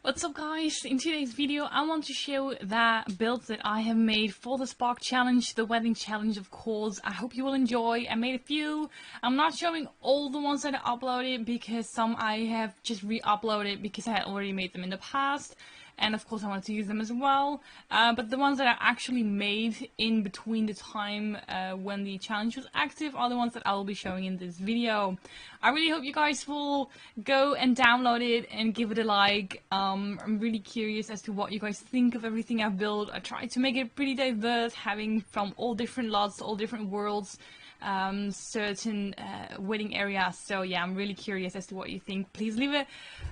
What's up guys, in today's video I want to show the builds that I have made for the Spark Challenge, the wedding challenge of course. I hope you will enjoy. I made a few. I'm not showing all the ones that I uploaded because some I have just re-uploaded because I had already made them in the past. And of course I want to use them as well. But the ones that I actually made in between the time when the challenge was active are the ones that I will be showing in this video. I really hope you guys will go and download it and give it a like. I'm really curious as to what you guys think of everything I've built. I tried to make it pretty diverse, having from all different lots, all different worlds, certain wedding areas. So yeah, I'm really curious as to what you think. Please leave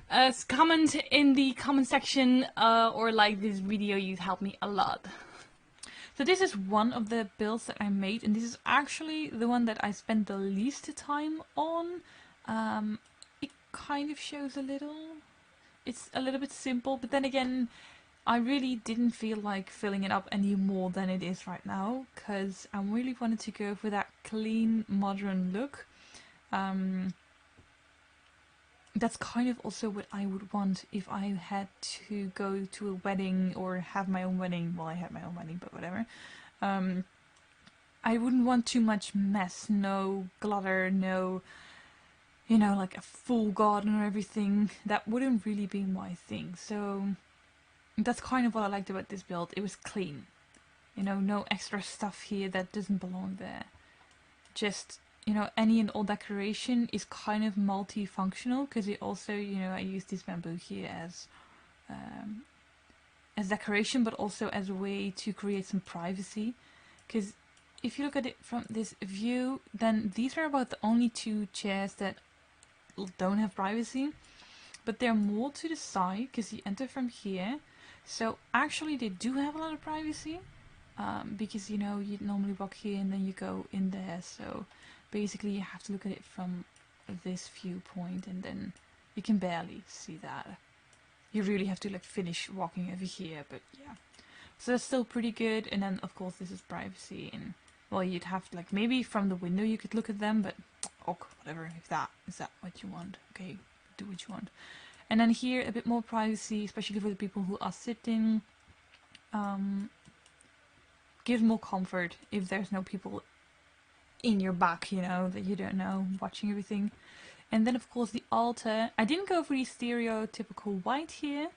a comment in the comment section or like this video. You'd help me a lot. So this is one of the builds that I made, and this is actually the one that I spent the least time on. It kind of shows a little. It's a little bit simple, but then again, I really didn't feel like filling it up any more than it is right now, because I really wanted to go for that clean, modern look. That's kind of also what I would want if I had to go to a wedding or have my own wedding. Well, I had my own wedding, but whatever. I wouldn't want too much mess, no clutter, no, you know, like a full garden or everything. That wouldn't really be my thing. So that's kind of what I liked about this build. It was clean. You know, no extra stuff here that doesn't belong there. Just, you know, any and all decoration is kind of multifunctional, because it also, you know, I use this bamboo here as decoration, but also as a way to create some privacy. Because if you look at it from this view, then these are about the only two chairs that don't have privacy, but they're more to the side because you enter from here. So actually they do have a lot of privacy, because, you know, you'd normally walk here and then you go in there. So basically you have to look at it from this viewpoint, and then you can barely see that. You really have to like finish walking over here, but yeah. So that's still pretty good. And then of course this is privacy, and well, you'd have to, like, maybe from the window you could look at them, but whatever, if that is that what you want, okay, do what you want. And then here a bit more privacy, especially for the people who are sitting. Gives more comfort if there's no people in your back, you know, that you don't know, watching everything. And then of course the altar. I didn't go for the stereotypical white here.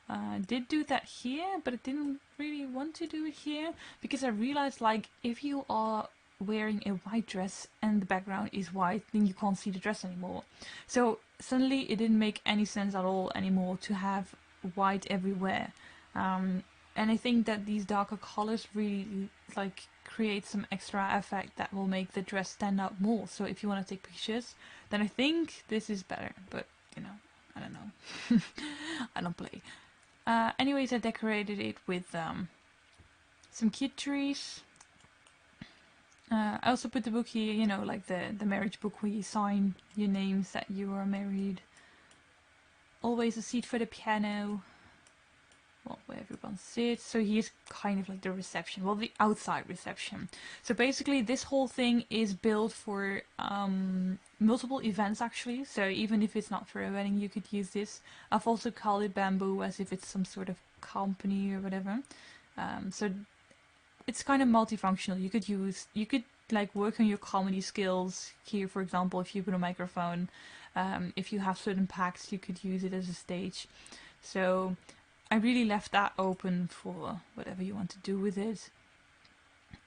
I did do that here, but I didn't really want to do it here, because I realized, like, if you are wearing a white dress and the background is white, then you can't see the dress anymore. So suddenly it didn't make any sense at all anymore to have white everywhere. And I think that these darker colors really like create some extra effect that will make the dress stand out more. So if you want to take pictures, then I think this is better, but you know, I don't know. I don't play. Anyways, I decorated it with some cute trees. I also put the book here, you know, like the marriage book where you sign your names that you are married. Always a seat for the piano. Well, where everyone sits. So here's kind of like the reception, well, the outside reception. So basically this whole thing is built for multiple events actually. So even if it's not for a wedding, you could use this. I've also called it bamboo as if it's some sort of company or whatever. So it's kind of multifunctional. You could like work on your comedy skills here, for example, if you put a microphone. If you have certain packs, you could use it as a stage. So I really left that open for whatever you want to do with it.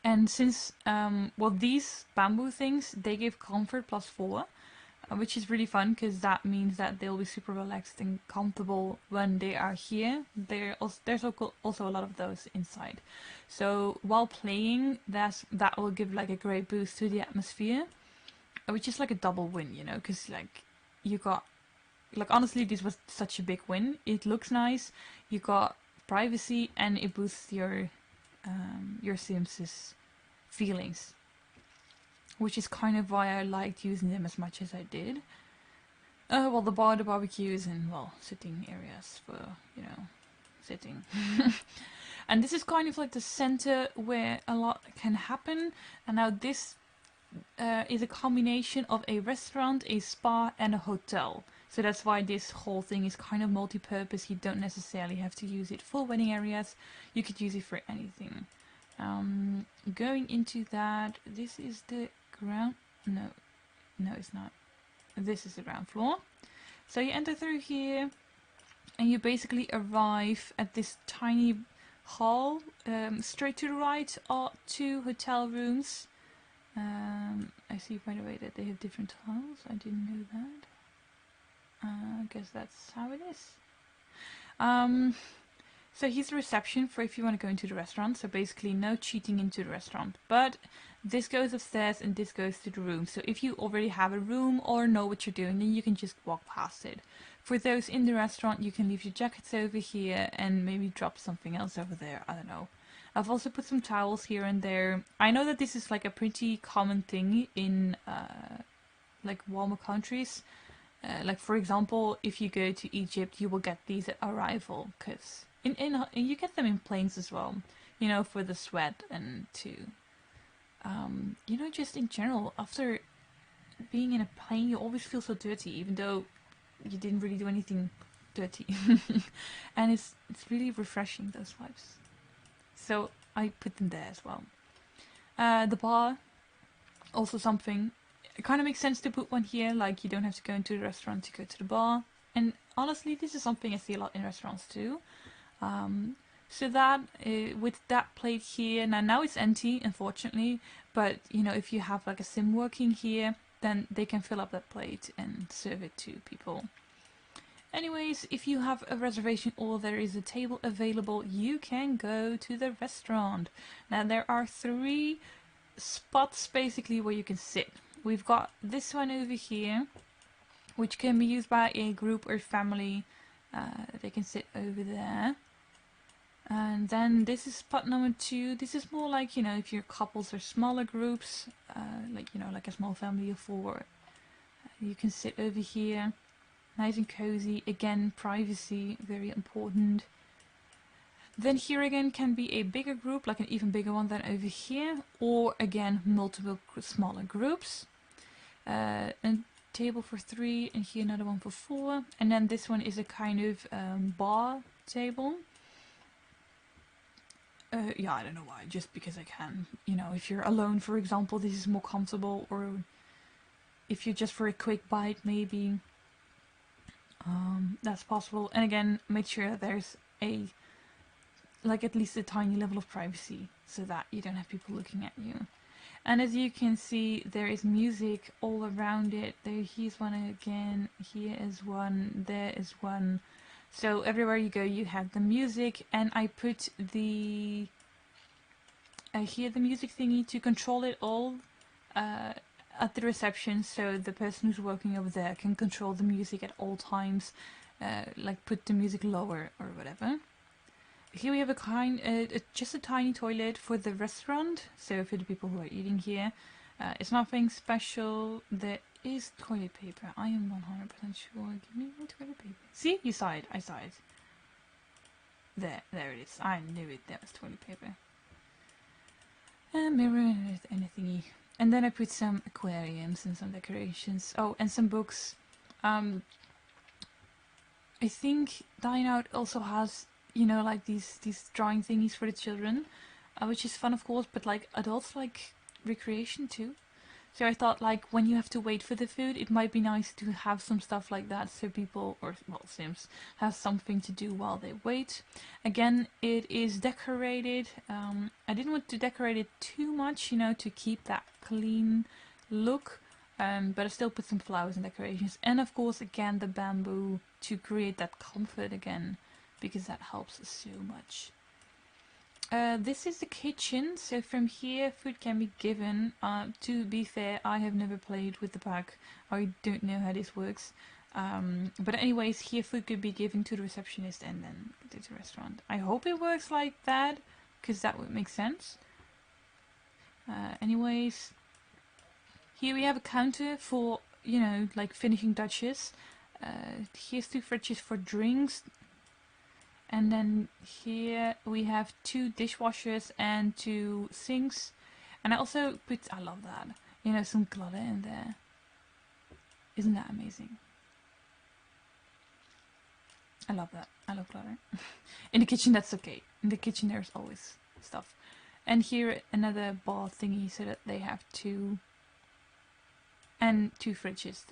And since, well, these bamboo things, they give comfort +4, which is really fun, because that means that they'll be super relaxed and comfortable when they are here. There's also a lot of those inside. So while playing, that will give like a great boost to the atmosphere, which is like a double win, you know, because like you got, like, honestly, this was such a big win. It looks nice, you got privacy, and it boosts your Sims' feelings, which is kind of why I liked using them as much as I did. Well, the bar, the barbecues, and, well, sitting areas for, you know, sitting. And this is kind of like the center where a lot can happen. And now this is a combination of a restaurant, a spa, and a hotel. So that's why this whole thing is kind of multi-purpose. You don't necessarily have to use it for wedding areas. You could use it for anything. Going into that, this is the ground. No, no, it's not. This is the ground floor. So you enter through here, and you basically arrive at this tiny hall. Straight to the right are 2 hotel rooms. I see, by the way, that they have different tiles. I didn't know that. I guess that's how it is. So here's the reception for if you want to go into the restaurant. So basically no cheating into the restaurant. But this goes upstairs and this goes to the room. So if you already have a room or know what you're doing, then you can just walk past it. For those in the restaurant, you can leave your jackets over here and maybe drop something else over there. I don't know. I've also put some towels here and there. I know that this is like a pretty common thing in like warmer countries. Like for example, if you go to Egypt, you will get these at arrival, because you get them in planes as well. You know, for the sweat and to, you know, just in general, after being in a plane, you always feel so dirty, even though you didn't really do anything dirty. And it's really refreshing, those vibes. So I put them there as well. The bar, also something. It kind of makes sense to put one here, like you don't have to go into the restaurant to go to the bar. And honestly, this is something I see a lot in restaurants too. So that, with that plate here, now it's empty, unfortunately, but you know, if you have like a sim working here, then they can fill up that plate and serve it to people. Anyways, if you have a reservation or there is a table available, you can go to the restaurant. Now there are 3 spots basically where you can sit. We've got this one over here, which can be used by a group or family. They can sit over there. And then this is spot number 2. This is more like, you know, if you're couples or smaller groups, like, you know, like a small family of 4, you can sit over here. Nice and cozy. Again, privacy, very important. Then here again can be a bigger group, like an even bigger one than over here, or again multiple smaller groups. A table for 3, and here another one for 4, and then this one is a kind of bar table. Yeah, I don't know why, just because I can. You know, if you're alone, for example, this is more comfortable, or if you're just for a quick bite, maybe. That's possible. And again, make sure that there's like at least a tiny level of privacy, so that you don't have people looking at you. And as you can see, there is music all around it. Here's one again, here is one, there is one. So everywhere you go, you have the music, and I put the here the music thingy to control it all at the reception, so the person who's working over there can control the music at all times, like put the music lower or whatever. Here we have just a tiny toilet for the restaurant, so for the people who are eating here. It's nothing special. There is toilet paper. I am 100% sure. Give me my toilet paper. See? You saw it. I saw it. There it is. I knew it. That was toilet paper. A mirror and a thingy. And then I put some aquariums and some decorations. Oh, and some books. I think Dine Out also has, you know, like these drawing thingies for the children, which is fun, of course, but like adults like recreation too. So I thought, like, when you have to wait for the food, it might be nice to have some stuff like that, so people, or well, Sims, have something to do while they wait. Again, it is decorated. I didn't want to decorate it too much, you know, to keep that clean look. But I still put some flowers and decorations, and of course, again, the bamboo to create that comfort again, because that helps so much. This is the kitchen, so from here food can be given. To be fair, I have never played with the pack. I don't know how this works. But anyways, here food could be given to the receptionist and then to the restaurant. I hope it works like that, because that would make sense. Anyways, here we have a counter for, you know, like finishing touches. Here's 2 fridges for drinks. And then here we have 2 dishwashers and 2 sinks. And I also put, I love that, you know, some glitter in there. Isn't that amazing? I love that. I love clutter. In the kitchen, that's okay. In the kitchen, there's always stuff. And here, another bar thingy so that they have two. And two fridges.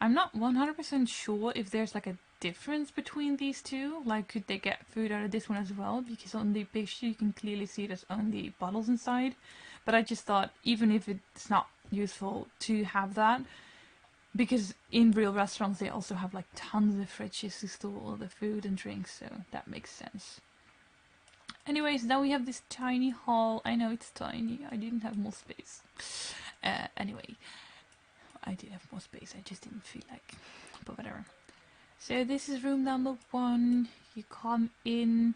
I'm not 100% sure if there's like a difference between these two. Like, could they get food out of this one as well? Because on the picture, you can clearly see there's only bottles inside. But I just thought, even if it's not useful to have that, because in real restaurants they also have like tons of fridges to store all the food and drinks, so that makes sense. Anyways, now we have this tiny hall. I know it's tiny, I didn't have more space. Anyway, I did have more space, I just didn't feel like, but whatever. So this is room number 1. You come in,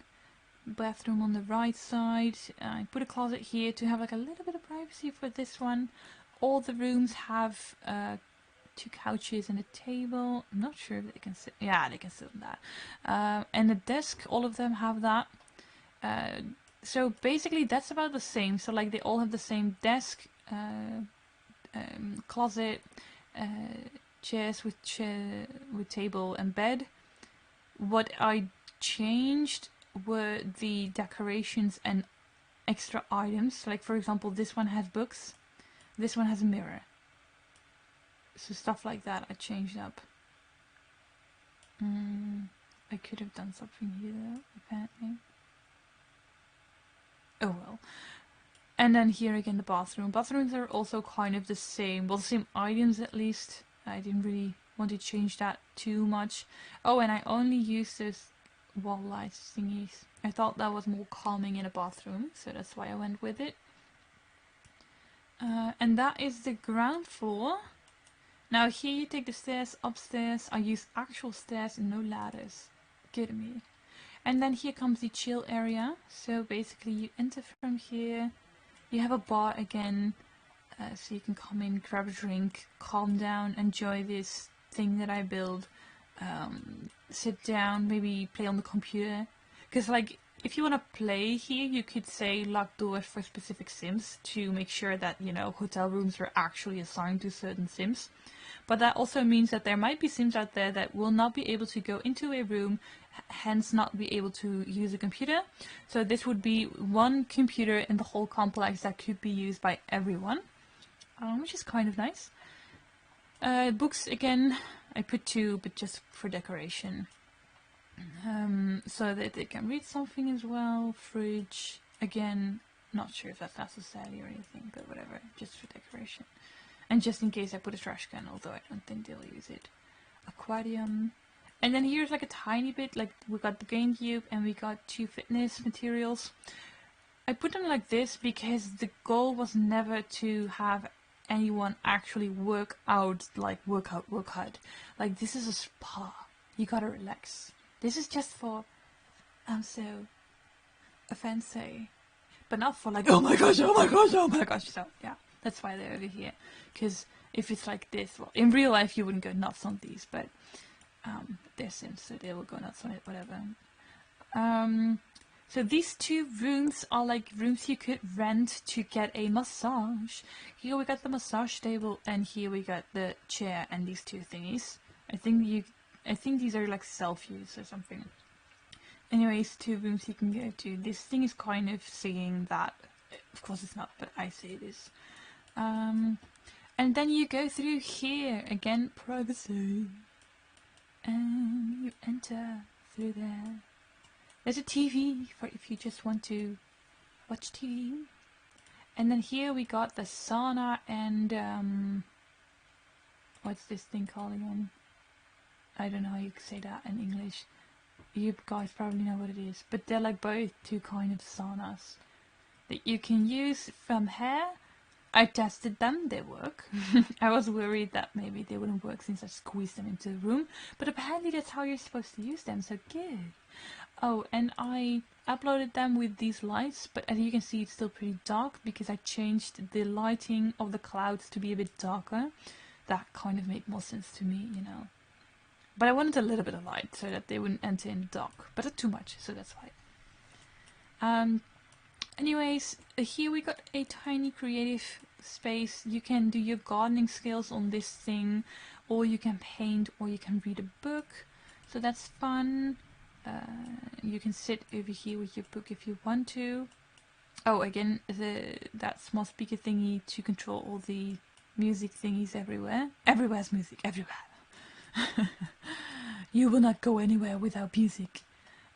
bathroom on the right side. I put a closet here to have like a little bit of privacy for this one. All the rooms have 2 couches and a table. I'm not sure if they can sit. Yeah, they can sit on that. And a desk. All of them have that. So basically, that's about the same. So like they all have the same desk, closet, chairs with table and bed. What I changed were the decorations and extra items. Like for example, this one has books. This one has a mirror. So stuff like that I changed up. I could have done something here though, apparently. Oh well. And then here again the bathroom. Bathrooms are also kind of the same. Well, the same items at least. I didn't really want to change that too much. Oh, and I only used those wall lights thingies. I thought that was more calming in a bathroom, so that's why I went with it. And that is the ground floor. Now here you take the stairs upstairs. I use actual stairs and no ladders. Kidding me. And then here comes the chill area. So basically you enter from here. You have a bar again. So you can come in, grab a drink, calm down, enjoy this thing that I built. Sit down, maybe play on the computer. Because like, if you want to play here, you could say lock doors for specific sims to make sure that, you know, hotel rooms are actually assigned to certain sims. But that also means that there might be sims out there that will not be able to go into a room, hence not be able to use a computer. So this would be one computer in the whole complex that could be used by everyone, which is kind of nice. Books again, I put 2, but just for decoration. So that they can read something as well. Fridge, again, not sure if that's necessary or anything, but whatever, just for decoration. And just in case I put a trash can, although I don't think they'll use it. Aquarium. And then here's like a tiny bit, like we got the game cube and we got 2 fitness materials. I put them like this because the goal was never to have anyone actually work out, like work hard. Like this is a spa. You gotta relax. This is just for, I'm so fancy, but not for like, oh my gosh, oh my gosh, oh my gosh. So yeah, that's why they're over here. Because if it's like this, well, in real life you wouldn't go nuts on these, but they're Sims, so they will go nuts on it, whatever. So these 2 rooms are like rooms you could rent to get a massage. Here we got the massage table, and here we got the chair and these 2 thingies. I think these are like self-use or something. Anyways, 2 rooms you can go to. This thing is kind of saying that. Of course it's not, but I say this. And then you go through here. Again, privacy. And you enter through there. There's a TV for if you just want to watch TV. And then here we got the sauna and what's this thing called again? I don't know how you say that in English. You guys probably know what it is. But they're like both 2 kind of saunas that you can use from here. I tested them, they work. I was worried that maybe they wouldn't work since I squeezed them into the room. But apparently that's how you're supposed to use them, so good. Oh, and I uploaded them with these lights, but as you can see it's still pretty dark because I changed the lighting of the clouds to be a bit darker. That kind of made more sense to me, you know. But I wanted a little bit of light so that they wouldn't enter in the dark, but not too much, so that's why. Anyways, here we got a tiny creative space. You can do your gardening skills on this thing, or you can paint, or you can read a book. So that's fun. You can sit over here with your book if you want to. Oh, again, that small speaker thingy to control all the music thingies everywhere. Everywhere's music, everywhere. You will not go anywhere without music.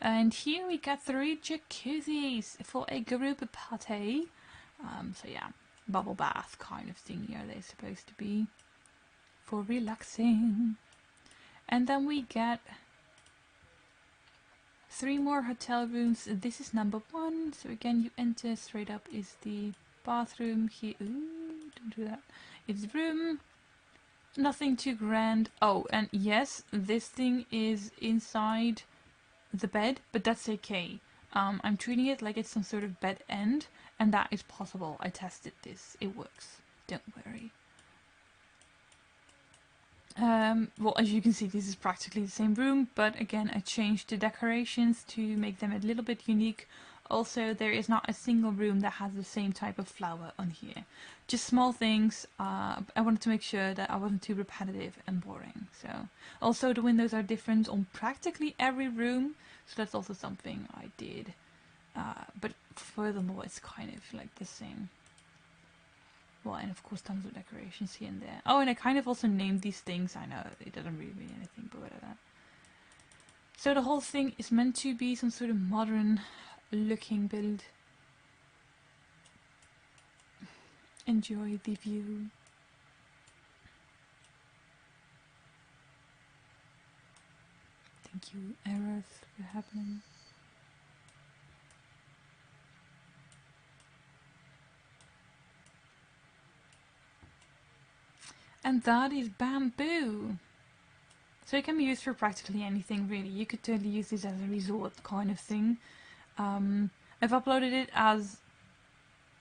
And here we got 3 jacuzzis for a group party. So yeah, bubble bath kind of thingy are they supposed to be for relaxing. And then we get 3 more hotel rooms. This is number 1. So again, you enter, straight up is the bathroom here. Ooh, don't do that. It's the room. Nothing too grand. Oh, and yes, this thing is inside the bed, but that's okay. I'm treating it like it's some sort of bed end, and that is possible. I tested this. It works. Don't worry. Well, as you can see, this is practically the same room, but again, I changed the decorations to make them a little bit unique. Also, there is not a single room that has the same type of flower on here. Just small things. I wanted to make sure that I wasn't too repetitive and boring. So, also the windows are different on practically every room, so that's also something I did. But furthermore, it's kind of like the same. Well, and of course tons of decorations here and there. Oh, and I kind of also named these things. I know it doesn't really mean anything, but whatever. So the whole thing is meant to be some sort of modern looking build. Enjoy the view. Thank you, errors for happening. And that is bamboo. So it can be used for practically anything really. You could totally use this as a resort kind of thing. I've uploaded it as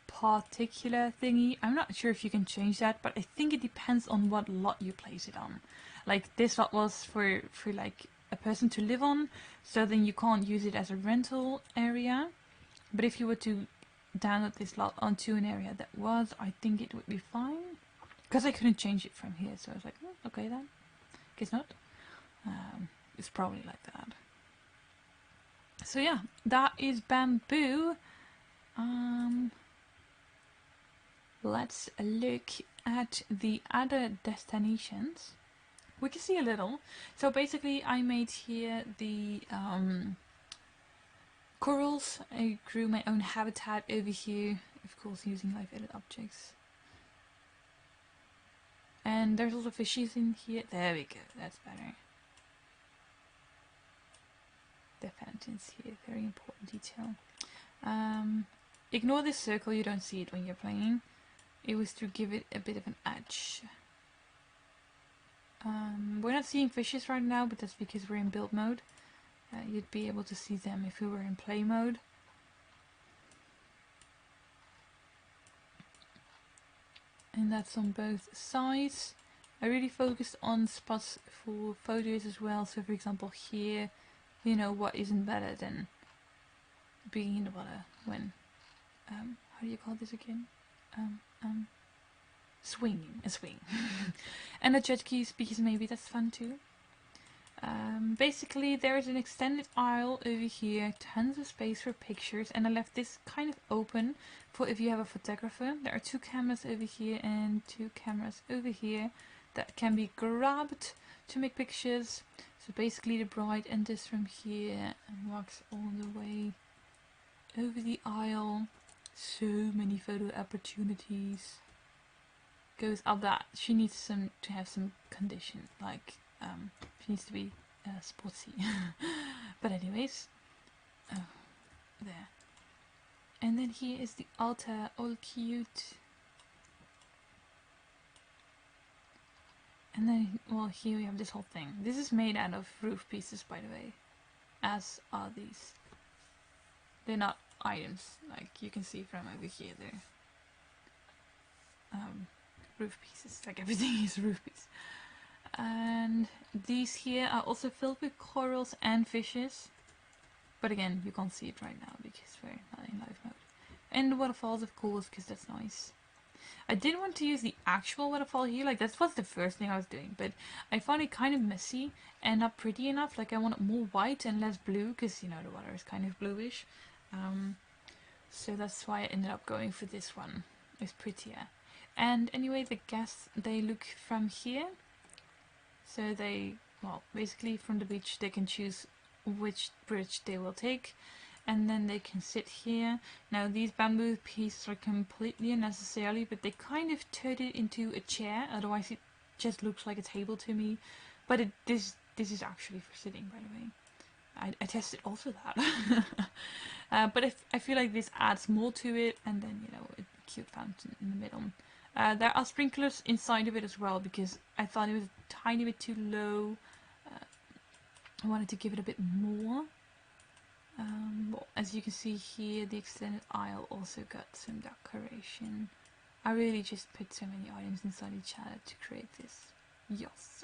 particular thingy. I'm not sure if you can change that, but I think it depends on what lot you place it on. Like this lot was for like a person to live on, so then you can't use it as a rental area. But if you were to download this lot onto an area that was, I think it would be fine. Because I couldn't change it from here, so I was like, oh, okay then. Guess not. It's probably like that. So yeah, that is bamboo. Let's look at the other destinations. We can see a little. So basically I made here the corals. I grew my own habitat over here, of course using live edit objects. And there's also fishes in here. There we go, that's better. The fountains here, very important detail. Ignore this circle, you don't see it when you're playing. It was to give it a bit of an edge. We're not seeing fishes right now, but that's because we're in build mode. You'd be able to see them if we were in play mode. And that's on both sides. I really focused on spots for photos as well. So for example here, you know, what isn't better than being in the water when, how do you call this again? Swinging, a swing. And the jet skis, because maybe that's fun too. Basically there is an extended aisle over here, tons of space for pictures, and I left this kind of open for if you have a photographer. There are 2 cameras over here and 2 cameras over here that can be grabbed to make pictures. So basically the bride enters from here and walks all the way over the aisle. So many photo opportunities. Goes up that. She needs to have some condition, like she needs to be sportsy. But anyways, there. And then here is the altar, all cute. And then, well, here we have this whole thing. This is made out of roof pieces, by the way, as are these. They're not items, like you can see from over here. They're roof pieces, like everything is a roof piece. And these here are also filled with corals and fishes, but again you can't see it right now because we're not in live mode. And the waterfalls, of course, because that's nice. I didn't want to use the actual waterfall here, like that was the first thing I was doing, but I found it kind of messy and not pretty enough. Like I wanted more white and less blue, because you know the water is kind of bluish. So that's why I ended up going for this one. It's prettier. And anyway, the guests, they look from here. So they, well, basically from the beach they can choose which bridge they will take, and then they can sit here. Now these bamboo pieces are completely unnecessary, but they kind of turned it into a chair, otherwise it just looks like a table to me. But this is actually for sitting, by the way. I tested also that. But I feel like this adds more to it, and then, you know, a cute fountain in the middle. There are sprinklers inside of it as well, because I thought it was a tiny bit too low. I wanted to give it a bit more. Well, as you can see here, the extended aisle also got some decoration. I really just put so many items inside each other to create this. Yes.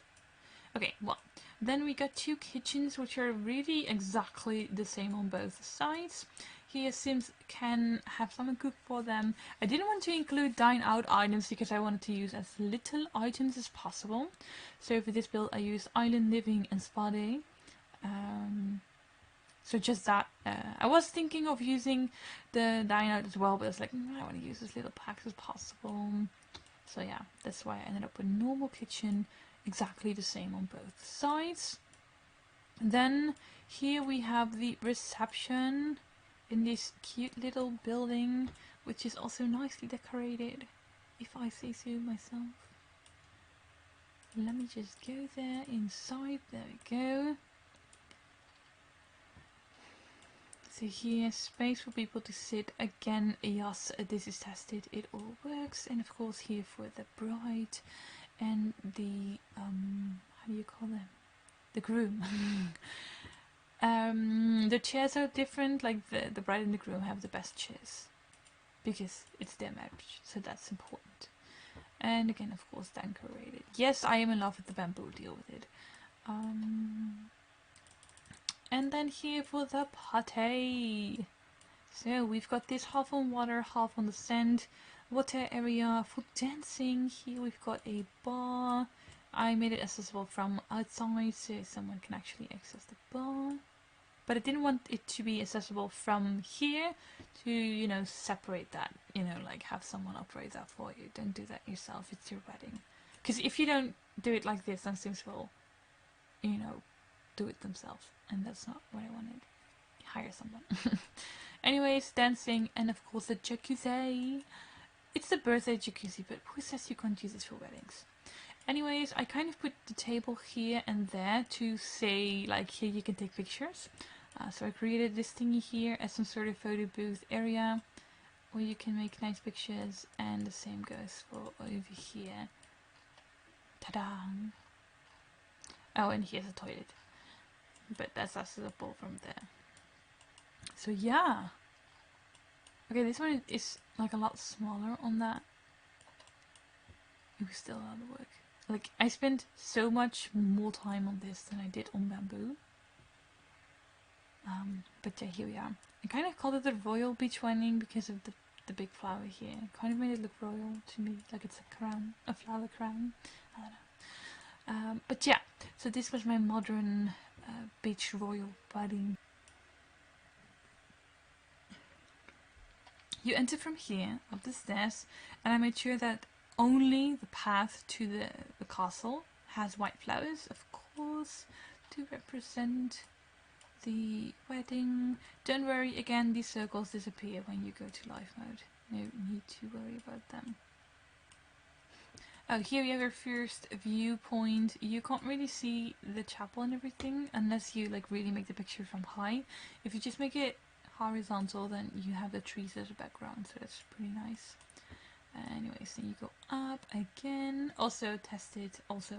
Okay, well, then we got two kitchens, which are really exactly the same on both sides. Here Sims can have someone cook for them. I didn't want to include dine out items because I wanted to use as little items as possible. So for this build I used island living and spa day. So just that. I was thinking of using the dine out as well, but I was like, I want to use as little packs as possible. So yeah, that's why I ended up with normal kitchen, exactly the same on both sides. Then here we have the reception in this cute little building, which is also nicely decorated, if I say so myself. Let me just go there inside. There we go. So here, space for people to sit. Again, yes, this is tested. It all works. And of course here for the bride and the how do you call them? The groom. The chairs are different. Like the bride and the groom have the best chairs because it's their marriage, so that's important. And again, of course, decorated. Yes, I am in love with the bamboo. Deal with it. And then here for the party. So we've got this half on water, half on the sand. Water area for dancing. Here we've got a bar. I made it accessible from outside so someone can actually access the bar. But I didn't want it to be accessible from here to, you know, separate that. You know, like have someone operate that for you. Don't do that yourself. It's your wedding. Because if you don't do it like this, then things will, you know, do it themselves. And that's not what I wanted. Hire someone. Anyways, dancing, and of course the jacuzzi. It's the birthday jacuzzi, but who says you can't use this for weddings? Anyways, I kind of put the table here and there to say, like, here you can take pictures. So I created this thingy here as some sort of photo booth area where you can make nice pictures, and the same goes for over here. Ta-da! Oh, and here's a toilet. But that's accessible from there. So yeah. Okay, this one is like a lot smaller on that. It was still a lot of work. Like, I spent so much more time on this than I did on bamboo. But yeah, here we are. I kind of called it the royal beach wedding because of the big flower here. It kind of made it look royal to me, like it's a crown, a flower crown. I don't know. But yeah, so this was my modern beach royal wedding. You enter from here, up the stairs, and I made sure that only the path to the castle has white flowers, of course, to represent the wedding. Don't worry, again, these circles disappear when you go to live mode. No need to worry about them. Oh, here we have our first viewpoint. You can't really see the chapel and everything unless you like really make the picture from high. If you just make it horizontal, then you have the trees as a background, so that's pretty nice. Anyways, then you go up again. Also tested, also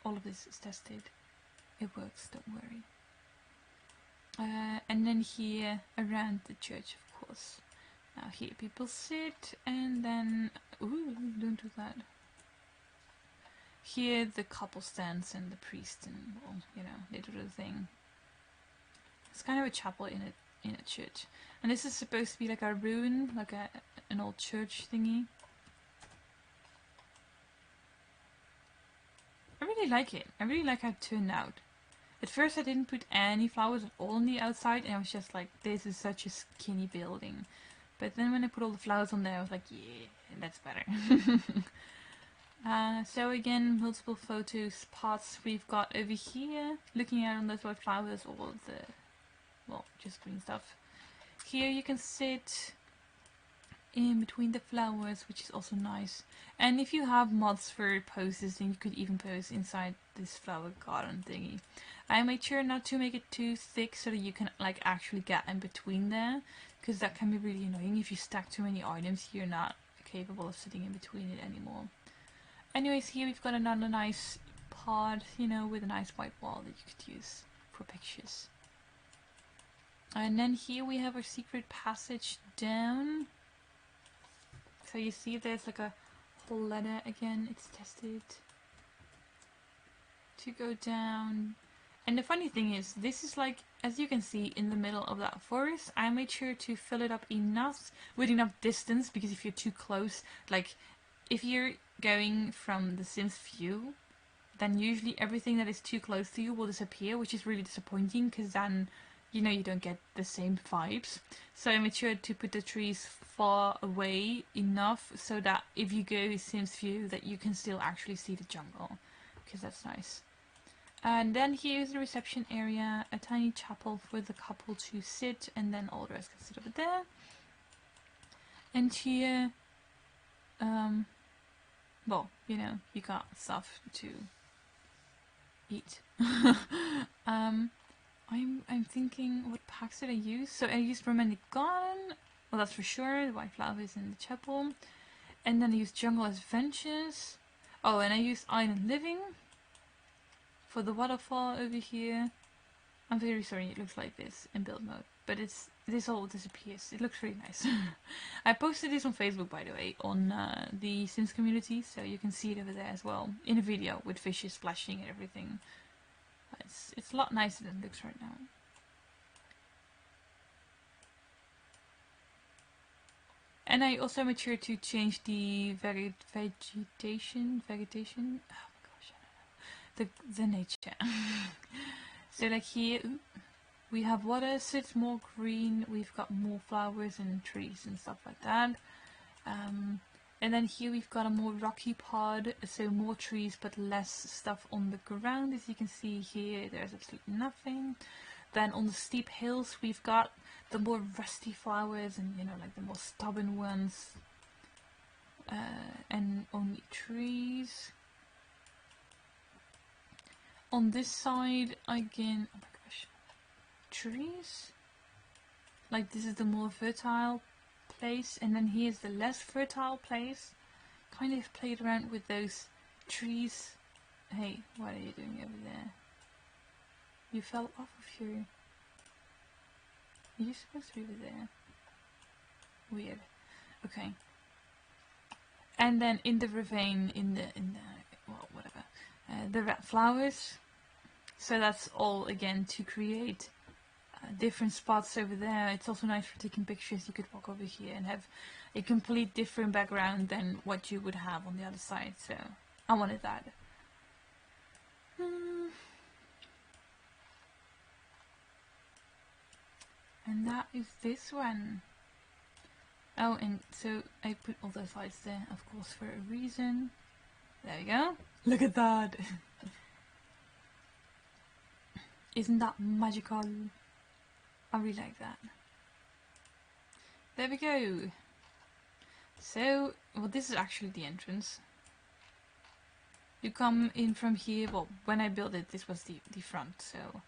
all of this is tested. It works, don't worry. And then here around the church, of course. Now here people sit, and then ooh, don't do that. Here the couple stands and the priest, and well, you know, they do the thing. It's kind of a chapel in a church, and this is supposed to be like a ruin, like an old church thingy. really like it. I really like how it turned out. At first I didn't put any flowers at all on the outside, and I was just like, this is such a skinny building. But then when I put all the flowers on there, I was like, yeah, that's better. So again, multiple photo spots we've got over here. Looking at on those white flowers, all of the, well, just green stuff. Here you can sit in between the flowers, which is also nice. And if you have mods for poses, then you could even pose inside this flower garden thingy. I made sure not to make it too thick so that you can like actually get in between there, because that can be really annoying if you stack too many items. You're not capable of sitting in between it anymore. Anyways, here we've got another nice pod, you know, with a nice white wall that you could use for pictures. And then here we have our secret passage down. So you see there's like a whole ladder again, it's tested to go down. And the funny thing is, this is like, as you can see, in the middle of that forest. I made sure to fill it up enough, with enough distance, because if you're too close, like if you're going from the Sims view, then usually everything that is too close to you will disappear, which is really disappointing, because then, you know, you don't get the same vibes. So I made sure to put the trees far away enough so that if you go Sims view, that you can still actually see the jungle, because that's nice. And then here's the reception area, a tiny chapel for the couple to sit, and then all the rest can sit over there. And here, well, you know, you got stuff to eat. I'm thinking, what packs did I use? So I used Romantic Garden, well that's for sure, the white flowers in the chapel. And then I used Jungle Adventures. Oh, and I used Island Living for the waterfall over here. I'm very sorry it looks like this in build mode, but this all disappears. It looks really nice. I posted this on Facebook, by the way, on the Sims community, so you can see it over there as well, in a video with fishes splashing and everything. It's a lot nicer than it looks right now. And I also made sure to change the vegetation. Oh my gosh, I don't know. The nature. So like here we have water, so it's more green. We've got more flowers and trees and stuff like that. And then here we've got a more rocky pod, so more trees but less stuff on the ground. As you can see here, there's absolutely nothing. Then on the steep hills we've got the more rusty flowers and, you know, like the more stubborn ones. And only trees. On this side again, oh my gosh, trees? Like this is the more fertile place, and then here's the less fertile place. Kind of played around with those trees. Hey, what are you doing over there? You fell off of your... You're supposed to be over there. Weird. Okay. And then in the ravine, in the well, whatever, the red flowers. So that's all again to create different spots over there. It's also nice for taking pictures. You could walk over here and have a complete different background than what you would have on the other side. So I wanted that. And that is this one. Oh, and so I put all those lights there, of course, for a reason. There we go. Look at that. Isn't that magical? I really like that. There we go. So, well, this is actually the entrance. You come in from here. Well, when I built it, this was the front. So,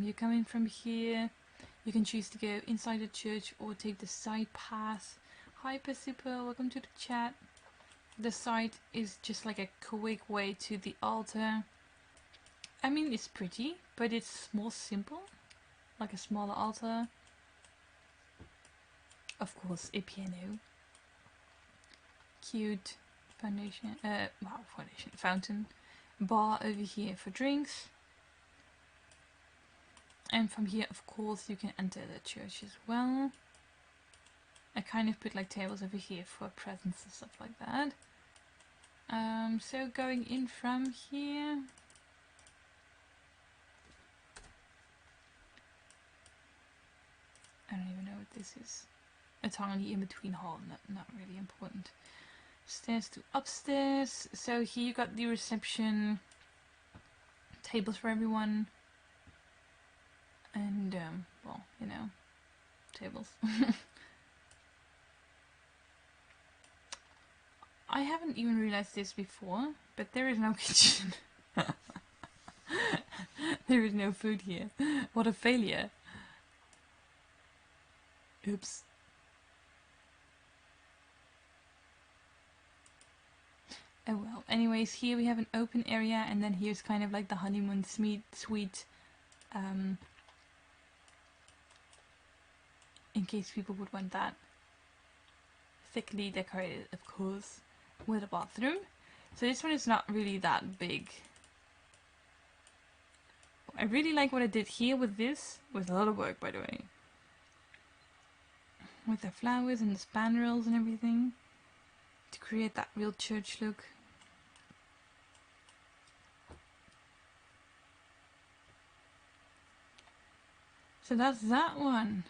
you come in from here. You can choose to go inside the church or take the side path. Hi, Super. Welcome to the chat. The side is just like a quick way to the altar. I mean, it's pretty, but it's more simple. Like a smaller altar. Of course, a piano. Cute foundation. Fountain. Bar over here for drinks. And from here, of course, you can enter the church as well. I kind of put like tables over here for presents and stuff like that. So going in from here. I don't even know what this is. A tiny in-between hall, not really important. Stairs to upstairs. So here you got the reception, tables for everyone, and well, you know, tables. I haven't even realized this before, but there is no kitchen. There is no food here. What a failure. Oops. Oh well. Anyways, here we have an open area, and then here's kind of like the honeymoon suite. In case people would want that. Thickly decorated, of course, with a bathroom. So this one is not really that big. I really like what I did here with this. With a lot of work, by the way. With the flowers and the spandrels and everything. To create that real church look. So that's that one.